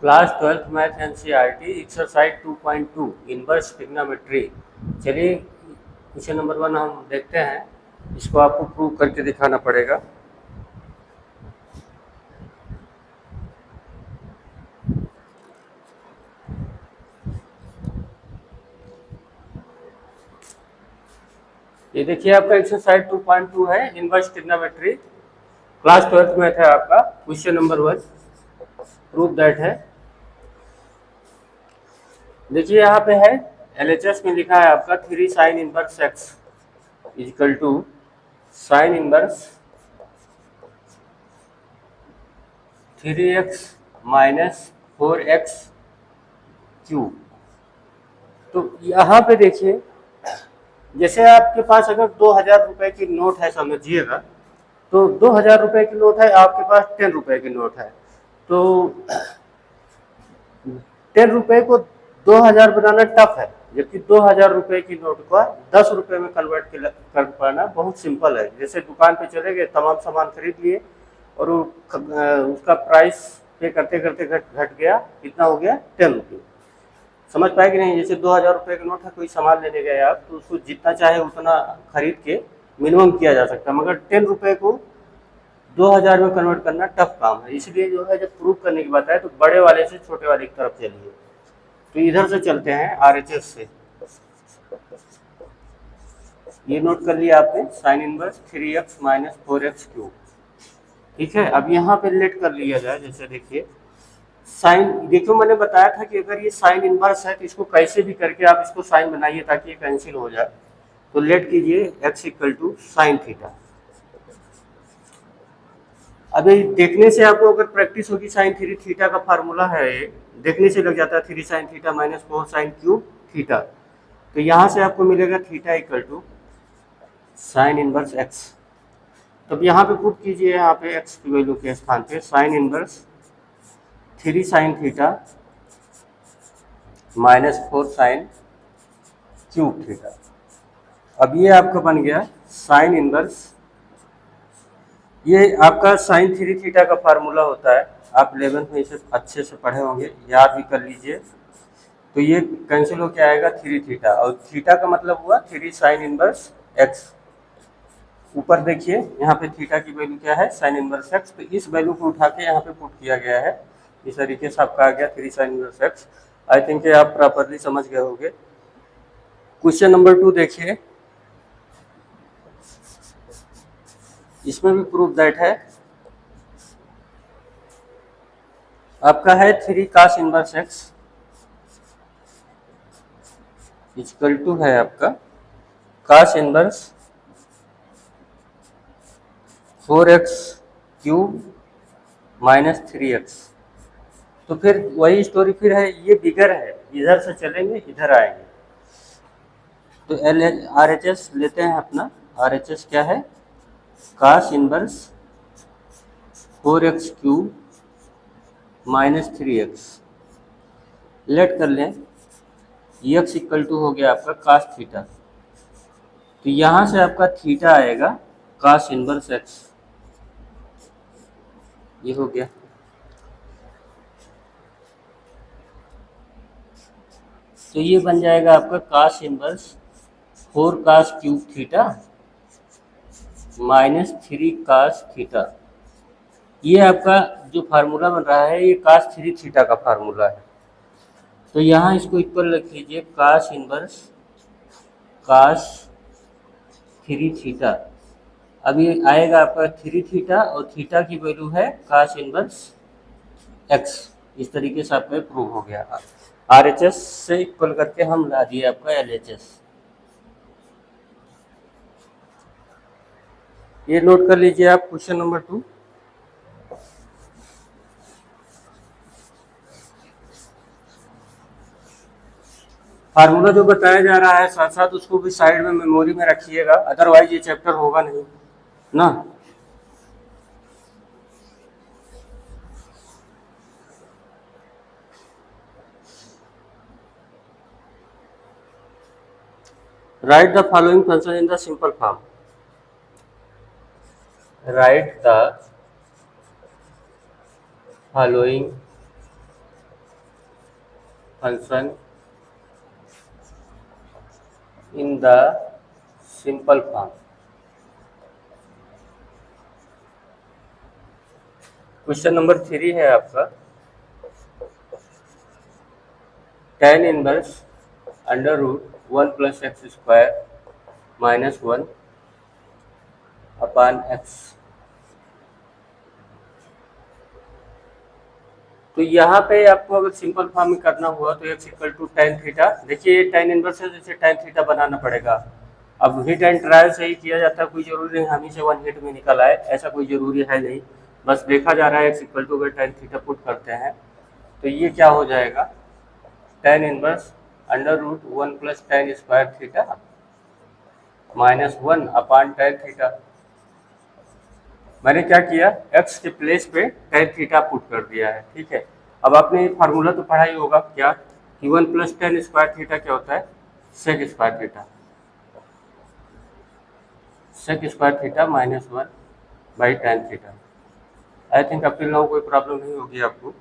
Class 12th math NCERT exercise 2.2 inverse trigonometry. चलिए question number 1 हम देखते हैं। इसको आपको प्रूव करके दिखाना पड़ेगा। ये देखिए आपका एक्सरसाइज 2.2 है, inverse trigonometry, class 12th math है आपका। क्वेश्चन नंबर 1 प्रूव दैट है। देखिए यहाँ पे है एलएचएस में लिखा है आपका 3 sine inverse x equal to sine inverse 3x minus 4x cube. तो यहाँ पे देखिए, जैसे आपके पास अगर 2000 रुपए की नोट है समझिएगा, तो 2000 रुपए की नोट है, आपके पास 10 रुपए की नोट है। तो 10 रुपए को 2000 बनाना टफ है, जबकि 2000 रुपए की नोट को 10 रुपए में कन्वर्ट कर पाना बहुत सिंपल है। जैसे दुकान पे चले गए, तमाम सामान खरीद लिए और उसका प्राइस पे करते करते घट गया, कितना हो गया 10 रुपये। समझ पाए कि नहीं? जैसे 2000 रुपए का नोट है, कोई सामान लेने गए आप, तो उसको जितना चाहे उतना खरीद के मिनिमम किया जा सकता है, मगर 10 रुपए को 2000 में कन्वर्ट करना टफ काम है। इसलिए जो है, जब प्रूव करने की बात है तो बड़े वाले से छोटे वाले की तरफ चलिए। तो इधर से चलते हैं आरएचएस से। ये नोट कर लिया आपने, sign inverse 3x minus 4x cube. ठीक है, अब यहाँ पे लेट कर लिया जाए। जैसे देखिए साइन, देखो मैंने बताया था कि अगर ये साइन इनवर्स है तो इसको कैसे भी करके आप इसको साइन बनाइए ताकि ये कैंसिल हो जाए। तो लेट कीजिए x equal to sine theta. अभी देखने से आपको अगर प्रैक्टिस होगी, साइन 3 थीटा का फार्मूला है, ये देखने से लग जाता है 3 sine theta minus 4 sine cube theta. तो यहाँ से आपको मिलेगा theta equal to sine inverse x. तब यहाँ पे पुट कीजिए, यहाँ पे एक्स की वैल्यू के स्थान पे sine inverse 3 sine theta minus 4 sine cube theta. अब ये आपका बन गया साइन इनवर्स, ये आपका साइन 3 थीटा का फार्मूला होता है, आप 11th में इसे अच्छे से पढ़े होंगे, याद भी कर लीजिए। तो ये कैंसिल होके आएगा 3 थीटा, और थीटा का मतलब हुआ 3 साइन इनवर्स एक्स। ऊपर देखिए यहाँ पे थीटा की वैल्यू क्या है, साइन इनवर्स एक्स। तो इस वैल्यू को उठा के यहाँ पे पुट किया गया है, इस तरीके से आपका आ गया 3 sine inverse x. I think आप प्रॉपरली समझ गए होंगे। क्वेश्चन नंबर 2 देखिए, इसमें भी प्रूफ दैट है। आपका है 3 कास इनवर्स एक्स इक्वल टू है आपका cos inverse 4x cube minus 3x। तो फिर वही स्टोरी फिर है, ये बिगर है, इधर से चलेंगे इधर आएंगे। तो RHS लेते हैं अपना। RHS क्या है, cos inverse 4x cube minus 3x। Let कर लें, x इक्वल टू हो गया आपका कास थीटा। तो यहाँ से आपका थीटा आएगा कास इनवर्स x, ये हो गया। तो ये बन जाएगा आपका cos inverse 4 cos cube theta minus 3 cos theta. ये आपका जो फार्मूला बन रहा है, ये कास 3 थीटा का फार्मूला है। तो यहाँ इसको इक्वल रख लीजिए, कास इनवर्स कास 3 थीटा। अब ये आएगा आपका 3 थीटा, और थीटा की वैल्यू है कास इनवर्स एक्स। इस तरीके से आपका प्रूव हो गया। RHS से इक्वल करके हम ला दिए आपका LHS। ये नोट कर लीजिए आप क्वेश्चन नंबर 2। फार्मूला जो बताया जा रहा है साथ साथ उसको भी साइड में मेमोरी में रखिएगा, अदरवाइज ये चैप्टर होगा नहीं ना। Write the following function in the simple form. Write the following function in the simple form. Question number 3 है आपका, tan inverse under root 1 plus x square minus 1 upon x. तो यहाँ पे आपको अगर सिंपल फॉर्म में करना हुआ तो x equal to tan theta, देखिए tan इनवर्स है जैसे tan थीटा बनाना पड़ेगा। अब हिट एंड ट्रायल से ही किया जाता है, कोई जरूरी नहीं हम ही से 1 हिट में निकल आए, ऐसा कोई जरूरी है नहीं, बस देखा जा रहा है x इक्वल टू अगर tan थीटा पुट करते हैं तो ये क्या हो जाएगा, tan inverse under root 1 plus tan square theta minus 1 upon tan theta. मैंने क्या किया, x के प्लेस पे tan थीटा पुट कर दिया है, ठीक है। अब आपने फार्मूला तो पढ़ा ही होगा क्या, कि 1 प्लस tan स्क्वायर थीटा क्या होता है, sec square theta, sec square theta minus 1 by tan theta. I think अब टिल नाउ कोई प्रॉब्लम नहीं होगी आपको।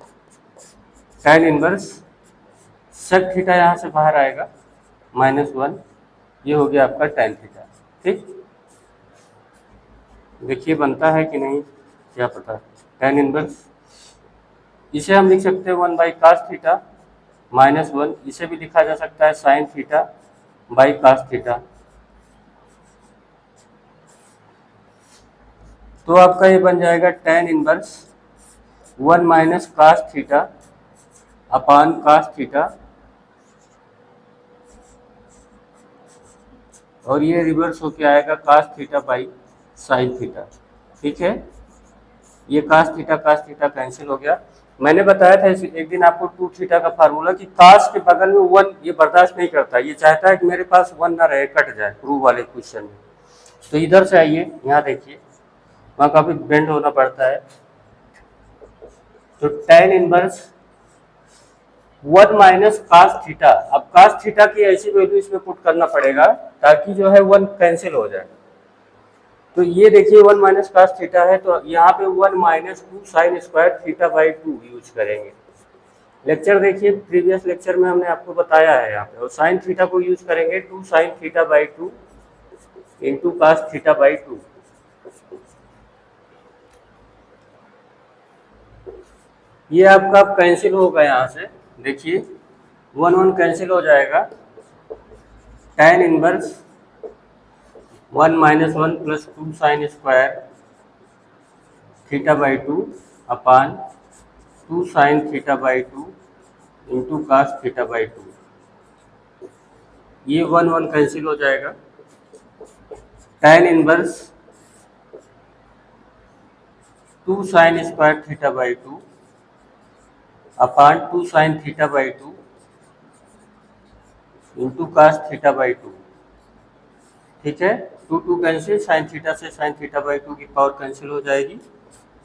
tan इनवर्स सेक थीटा यहाँ से बाहर आएगा माइनस 1, ये हो गया आपका tan थीटा, ठीक। देखिए बनता है कि नहीं, क्या पता। tan इनवर्स इसे हम लिख सकते हैं 1 बाई कास थीटा माइनस 1, इसे भी लिखा जा सकता है sine theta by cos theta. तो आपका ये बन जाएगा tan inverse 1 minus cos theta upon cos theta, और ये रिवर्स होके आएगा cos theta by sine theta, ठीक है। ये कास थीटा कैंसिल हो गया। मैंने बताया था एक दिन आपको 2 थीटा का फार्मूला, कि कास के बगल में 1 ये बर्दाश्त नहीं करता, ये चाहता है कि मेरे पास 1 ना रहे, कट जाए प्रूव वाले क्वेश्चन में। तो इधर से आइए, यहाँ देखिए वहाँ काफी बेंड होना पड़ता है। तो tan inverse 1 minus cos theta, अब कास थीटा की ऐसी वैल्यू इसमें पुट करना पड़ेगा ताकि जो है 1 कैंसिल हो जाए। तो ये देखिए 1 माइनस कास थीटा है, तो यहाँ पे 1 minus 2 sine square theta by 2 use करेंगे। लेक्चर देखिए, प्रीवियस लेक्चर में हमने आपको बताया है यहाँ पे, और साइन थीटा को यूज करेंगे 2 sine theta by 2 into cos theta by 2। ये आपका कैंसिल होगा यहाँ से, देखिए 1 1 कैंसिल हो जाएगा। tan inverse 1 minus 1 plus 2 sine square theta by 2 upon 2 sine theta by 2 into cos theta by 2। ये 1 1 कैंसिल हो जाएगा। tan inverse 2 sine square theta by 2 upon 2 sine theta by 2 into cos theta by 2, ठीक है। 2 2 cancel, sine theta से sine theta by 2 की power cancel हो जाएगी।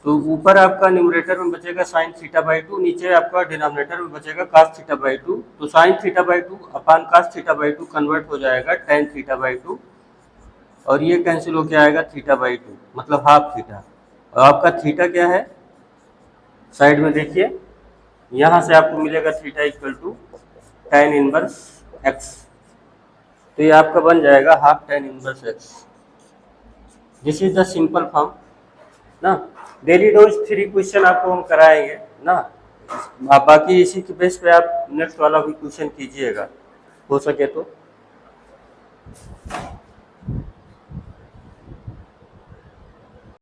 तो ऊपर आपका न्यूमरेटर में बचेगा साइन थीटा बाई 2, नीचे आपका डिनोमिनेटर में बचेगा कास थीटा बाई 2। तो sine theta by 2 upon cos theta by 2 convert हो जाएगा tan थीटा बाई 2, और ये कैंसिल होके आएगा थीटा बाई 2, मतलब हाफ थीटा। और आपका थीटा क्या है, साइड में देखिए, यहाँ से आपको मिलेगा theta equal to tan inverse x. तो ये आपका बन जाएगा half tan inverse x. This is the simple form ना। डेली रोज 3 क्वेश्चन आपको हम कराएंगे ना, बाकी इसी के बेस पे आप नेक्स्ट वाला भी क्वेश्चन कीजिएगा हो सके तो।